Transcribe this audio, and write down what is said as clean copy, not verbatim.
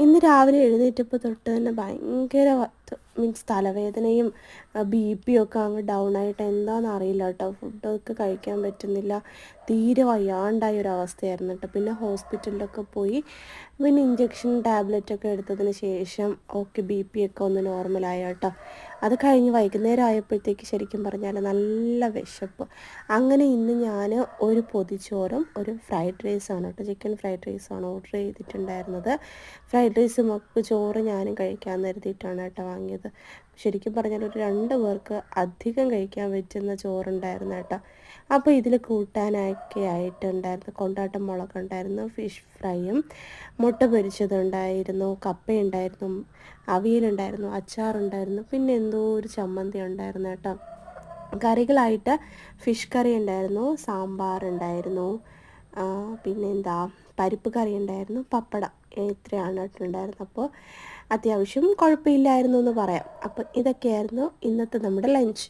ഇന്ന് രാവിലെ എഴുന്നേറ്റപ്പോൾ തൊട്ട് തന്നെ ഭയങ്കര മീൻസ് തലവേദനയും ബി പി ഒക്കെ അങ്ങ് ഡൗൺ ആയിട്ട് എന്താണെന്ന് അറിയില്ല കേട്ടോ. ഫുഡൊക്കെ കഴിക്കാൻ പറ്റുന്നില്ല, തീരെ വയ്യാണ്ടായ ഒരു അവസ്ഥയായിരുന്നു കേട്ടോ. പിന്നെ ഹോസ്പിറ്റലിലൊക്കെ പോയി, പിന്നെ ഇഞ്ചക്ഷൻ ടാബ്ലറ്റൊക്കെ എടുത്തതിന് ശേഷം ഓക്കെ ബി പി ഒക്കെ ഒന്ന് നോർമലായ കേട്ടോ. അത് കഴിഞ്ഞ് വൈകുന്നേരം ആയപ്പോഴത്തേക്ക് ശരിക്കും പറഞ്ഞാൽ നല്ല വിശപ്പ്. അങ്ങനെ ഇന്ന് ഞാൻ ഒരു പൊതിച്ചോറും ഒരു ഫ്രൈഡ് റൈസാണ് കേട്ടോ, ചിക്കൻ ഫ്രൈഡ് റൈസാണ് ഓർഡർ ചെയ്തിട്ടുണ്ടായിരുന്നത്. ഫ്രൈഡ് റൈസ് മക്ക് ചോറ് ഞാനും കഴിക്കാൻ കരുതിയിട്ടാണ് കേട്ടോ വാങ്ങിയത്. ശരിക്കും പറഞ്ഞാൽ ഒരു 2 പേർക്ക് അധികം കഴിക്കാൻ പറ്റുന്ന ചോറുണ്ടായിരുന്നു കേട്ടോ. അപ്പോൾ ഇതിൽ കൂട്ടാനൊക്കെ ആയിട്ടുണ്ടായിരുന്നു കൊണ്ടാട്ടം മുളകുണ്ടായിരുന്നു, ഫിഷ് ഫ്രൈയും, മുട്ട പൊരിച്ചതുണ്ടായിരുന്നു, കപ്പയുണ്ടായിരുന്നു, അവിയലുണ്ടായിരുന്നു, അച്ചാറുണ്ടായിരുന്നു, പിന്നെ എന്തോ ഒരു ചമ്മന്തി ഉണ്ടായിരുന്നു കേട്ടോ. കറികളായിട്ട് ഫിഷ് കറി ഉണ്ടായിരുന്നു, സാമ്പാർ ഉണ്ടായിരുന്നു, പിന്നെന്താ പരിപ്പ് കറി ഉണ്ടായിരുന്നു, പപ്പടം, ഇത്രയാണ് ഉണ്ടായിരുന്നത്. അപ്പോൾ അത്യാവശ്യം കുഴപ്പമില്ലായിരുന്നു എന്ന് പറയാം. അപ്പോൾ ഇതൊക്കെയായിരുന്നു ഇന്നത്തെ നമ്മുടെ ലഞ്ച്.